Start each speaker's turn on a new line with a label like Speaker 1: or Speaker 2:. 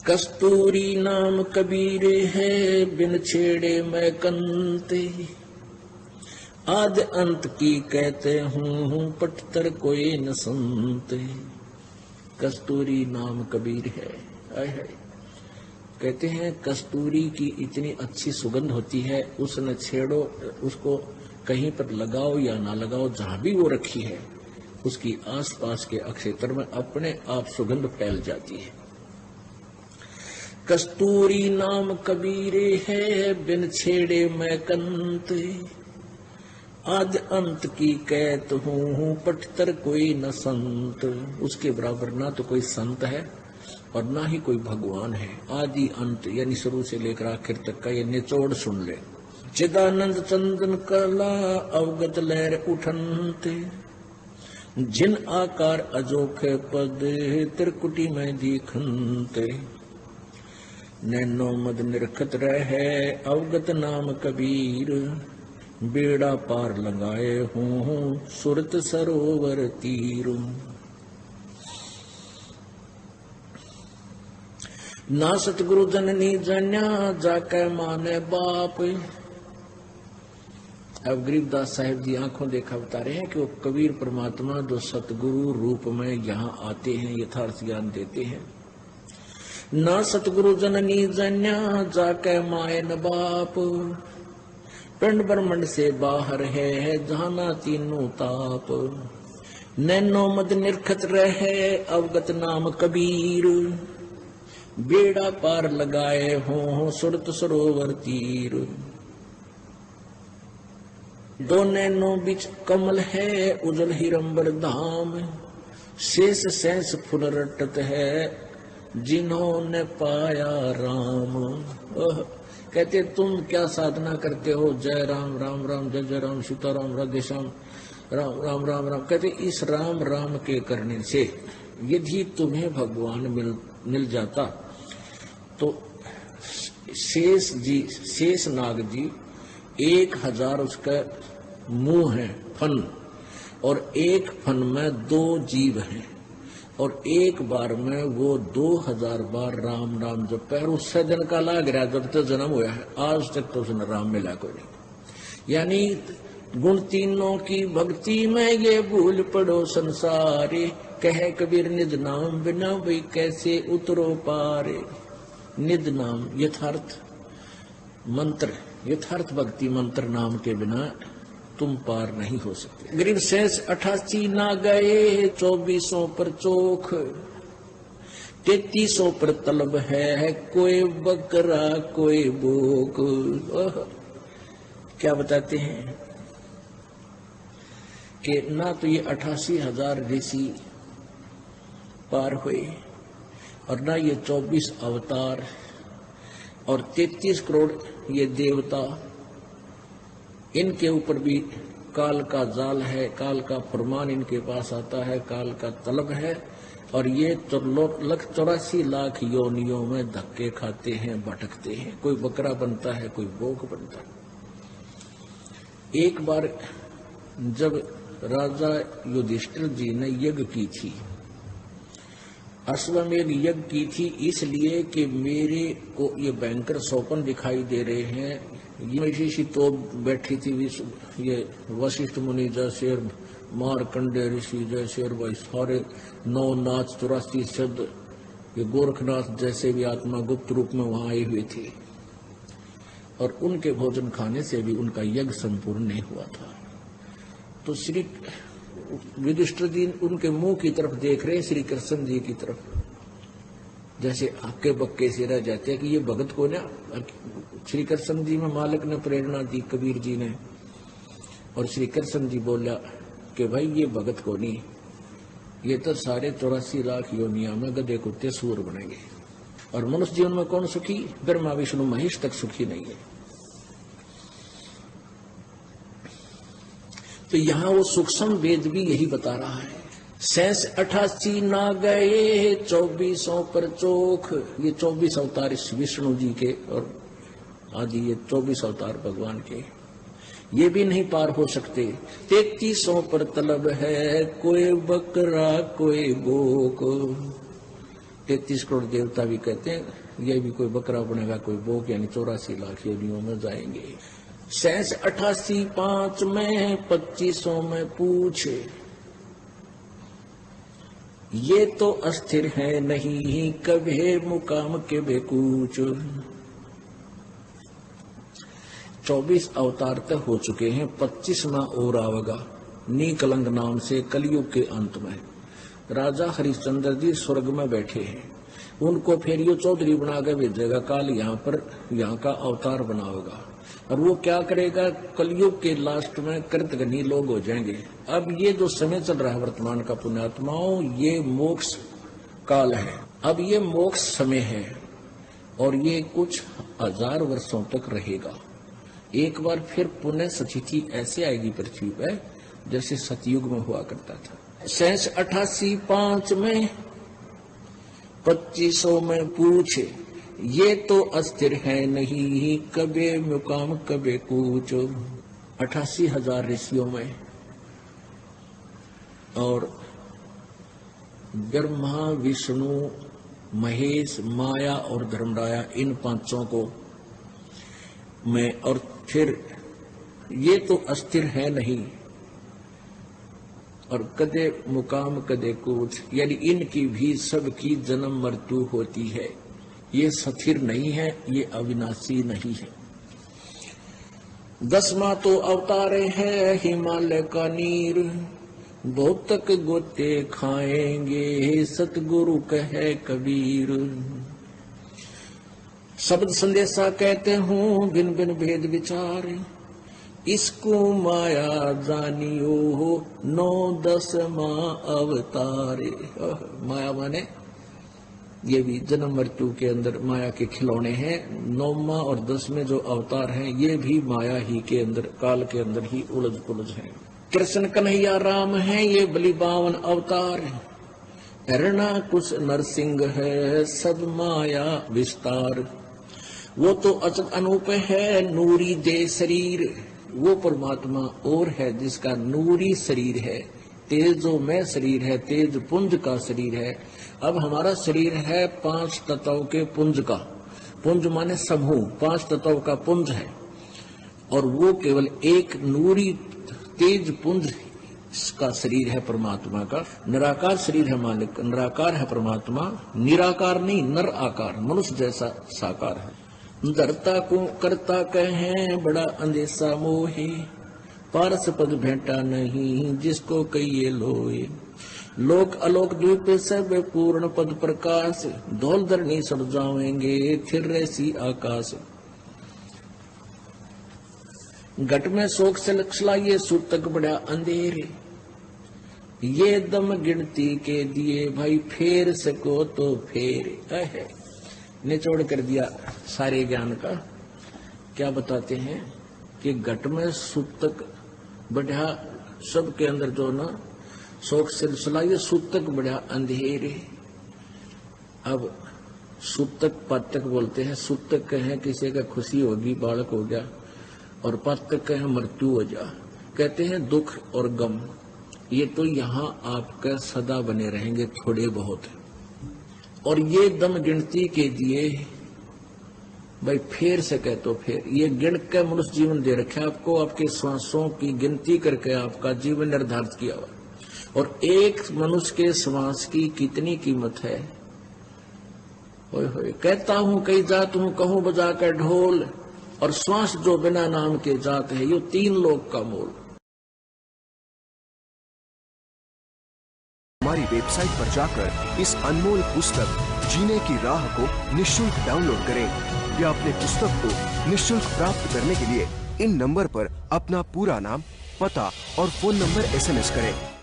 Speaker 1: कस्तूरी नाम कबीर है, बिन छेड़े मैं कंते। आद अंत की कहते हूँ, पटतर कोई न सुनते। कस्तूरी नाम कबीर है। आय हाय, कहते हैं कस्तूरी की इतनी अच्छी सुगंध होती है, उस न छेड़ो, उसको कहीं पर लगाओ या ना लगाओ, जहां भी वो रखी है उसकी आसपास के क्षेत्र में अपने आप सुगंध फैल जाती है। कस्तूरी नाम कबीरे है, बिन छेड़े मैं कंते। आद अंत की कहत हूँ, पटतर कोई न संत। उसके बराबर ना तो कोई संत है और ना ही कोई भगवान है। आदि अंत यानी शुरू से लेकर आखिर तक का ये निचोड़ सुन ले। चिदानंद चंदन कला अवगत लहर उठनते। जिन आकार अजोखे पद, त्रिकुटी में दिखनते। नैनो मद निरखत रहे, अवगत नाम कबीर। बेड़ा पार लगाए हूँ, सुरत सरोवर तीर। ना सतगुरु जननी जन्या, जाके माने बाप। अब गरीबदास साहिब जी आंखों देखा बता रहे हैं कि वो कबीर परमात्मा जो सतगुरु रूप में यहाँ आते हैं, यथार्थ ज्ञान देते हैं। ना सतगुरु जननी जन्या, जाके मायन बाप। पिंड ब्रह्मंड से बाहर है, जाना तीनों ताप। नैनो मद निरखत रहे, अवगत नाम कबीर। बेड़ा पार लगाए हो, सुरत सरोवर तीर। दो नैनो बीच कमल है, उजल हिरंबर धाम। शेष शेष फुल रटत है, जिन्होंने पाया राम। कहते तुम क्या साधना करते हो? जय राम राम राम, जय जय राम, सीताराम, राधे श्याम, राम राम राम राम। कहते इस राम राम के करने से यदि तुम्हें भगवान मिल जाता तो शेष नाग जी 1000 उसका मुंह है फन, और एक फन में 2 जीव हैं, और एक बार में वो 2000 बार राम राम जब पैर उससे दिन का लाग रहा जब तक जन्म हुआ है, आज तक तो उसने राम मिला कोई नहीं। यानी गुण तीनों की भक्ति में ये भूल पड़ो संसारे। कहे कबीर निज नाम बिना भाई कैसे उतरो पारे। निज नाम यथार्थ मंत्र, यथार्थ भक्ति मंत्र नाम के बिना तुम पार नहीं हो सकते। गरीब शेष 88 ना गए, 2400 पर चोख। 3300 पर तलब है, कोई बकरा कोई बोक। क्या बताते हैं कि ना तो ये 88,000 ऋषि पार हुए, और ना ये 24 अवतार, और 33 करोड़ ये देवता। इनके ऊपर भी काल का जाल है, काल का फरमान इनके पास आता है, काल का तलब है, और ये 84 लाख योनियों में धक्के खाते हैं, भटकते हैं। कोई बकरा बनता है, कोई बोक बनता है। एक बार जब राजा युधिष्ठिर जी ने यज्ञ की थी, अश्वमेध यज्ञ की थी, इसलिए कि मेरे को ये भयंकर सौपन दिखाई दे रहे हैं। ये ऋषि तो बैठी थी, ये वशिष्ठ मुनि जैसे, मारकंडे ऋषि जैसे, और भाई सारे 9 नाथ 84 शब्द, ये गोरखनाथ जैसे भी आत्मा गुप्त रूप में वहां आई हुई थी, और उनके भोजन खाने से भी उनका यज्ञ संपूर्ण नहीं हुआ था। तो श्री युधिष्ठिर जी उनके मुंह की तरफ देख रहे हैं, श्री कृष्ण जी की तरफ, जैसे हक्के बक्के से रह जाते हैं कि ये भगत को ना। श्री कृष्ण जी में मालिक ने प्रेरणा दी कबीर जी ने, और श्री कृष्ण जी बोला कि भाई ये भगत को नहीं, ये तो सारे 84 लाख योनिया में गधे कुत्ते सूर बनेंगे, और मनुष्य जीवन में कौन सुखी? ब्रह्मा विष्णु महेश तक सुखी नहीं है। तो यहाँ वो सूक्ष्म वेद भी यही बता रहा है। 88 ना गए, 2400 पर चोख। ये 24 अवतार इस विष्णु जी के, और आदि ये 24 अवतार भगवान के, ये भी नहीं पार हो सकते। 3300 पर तलब है, कोई बकरा कोई बोक। 33 करोड़ देवता भी कहते हैं, ये भी कोई बकरा बनेगा, कोई बोक, यानी 84 लाख योनियों में जाएंगे। शेष 88 5 में 2500 में पूछे, ये तो अस्थिर है नहीं, कभी मुकाम के बेकूच। 24 अवतार तक हो चुके हैं, 25वां और आवेगा नीकलंग नाम से कलयुग के अंत में। राजा हरिश्चंद्र जी स्वर्ग में बैठे हैं, उनको फिर यो चौधरी बना के भेजेगा, काल यहाँ का अवतार बनाएगा। और वो क्या करेगा, कलयुग के लास्ट में कृतघ्नी लोग हो जाएंगे। अब ये जो समय चल रहा है वर्तमान का पुण्यात्माओं, ये मोक्ष काल है। अब ये मोक्ष समय है और ये कुछ 1000 वर्षों तक रहेगा। एक बार फिर पुनः स्थिति ऐसे आएगी पृथ्वी पर जैसे सतयुग में हुआ करता था। शेष 88 5 में 2500 में पूछे, ये तो अस्थिर है नहीं, कबे मुकाम कबे कूच। 88,000 ऋषियों में और ब्रह्मा विष्णु महेश माया और धर्मराया, इन पांचों को में, और फिर ये तो अस्थिर है नहीं और कदे मुकाम कदे कूच, यानी इनकी भी सबकी जन्म मृत्यु होती है। ये स्थिर नहीं है, ये अविनाशी नहीं है। 10वां तो अवतारे है हिमालय का नीर, बहुत तक गोते खाएंगे सतगुरु कहे कबीर। शब्द संदेशा कहते हूँ बिन बिन भेद विचार, इसको माया जानियो 9-10वां अवतारे। माया माने ये भी जन्म मृत्यु के अंदर माया के खिलौने हैं। 9वां और 10वें जो अवतार हैं ये भी माया ही के अंदर, काल के अंदर ही उलझ पुलझ हैं। कृष्ण कन्हैया राम है ये बलि 52 अवतार, हिरणा कुश नरसिंह है सब माया विस्तार। वो तो अचल अनूप है नूरी दे शरीर, वो परमात्मा और है जिसका नूरी शरीर है, तेजो में शरीर है, तेज पुंज का शरीर है। अब हमारा शरीर है 5 तत्वों के पुंज का, पुंज माने समूह, 5 तत्वों का पुंज है, और वो केवल एक नूरी तेज पुंज का शरीर है परमात्मा का। निराकार शरीर है मालिक, निराकार है परमात्मा, निराकार नहीं नर आकार, मनुष्य जैसा साकार है। धरता को करता कहें बड़ा अंदेशा मोहे, पारस पद भेंटा नहीं जिसको कहिए लोए। लोक अलोक द्वीप सब पूर्ण पद प्रकाश, धौल धरनी सब जाएंगे फिर रहसी आकाश। घट में शोक से लक्षलाइए सूतक बड़ा अंधेरे, ये दम गिनती के दिए भाई फेर सको तो फेर है। निचोड़ कर दिया सारे ज्ञान का। क्या बताते हैं कि घट में सूतक बढ़ा, सबके अंदर जो ना शोक सिलसिला, ये सूतक बढ़ा अंधेरे। अब सूतक पातक बोलते हैं, सूतक कहें किसी का खुशी होगी बालक हो गया, और पातक कहें मृत्यु हो जा। कहते हैं दुख और गम ये तो यहाँ आपका सदा बने रहेंगे थोड़े बहुत, और ये दम गिनती के दिए भाई फेर सके तो फेर, ये गिन के मनुष्य जीवन दे रखे आपको, आपके श्वासों की गिनती करके आपका जीवन निर्धारित किया हुआ। और एक मनुष्य के श्वास की कितनी कीमत है। होए होए कहता हूँ कई जात हूँ कहूँ बजा कर ढोल, और श्वास जो बिना नाम के जात है ये 3 लोक का मोल।
Speaker 2: हमारी वेबसाइट पर जाकर इस अनमोल पुस्तक जीने की राह को निःशुल्क डाउनलोड करें या अपने पुस्तक को निःशुल्क प्राप्त करने के लिए इन नंबर पर अपना पूरा नाम, पता और फोन नंबर SMS करें।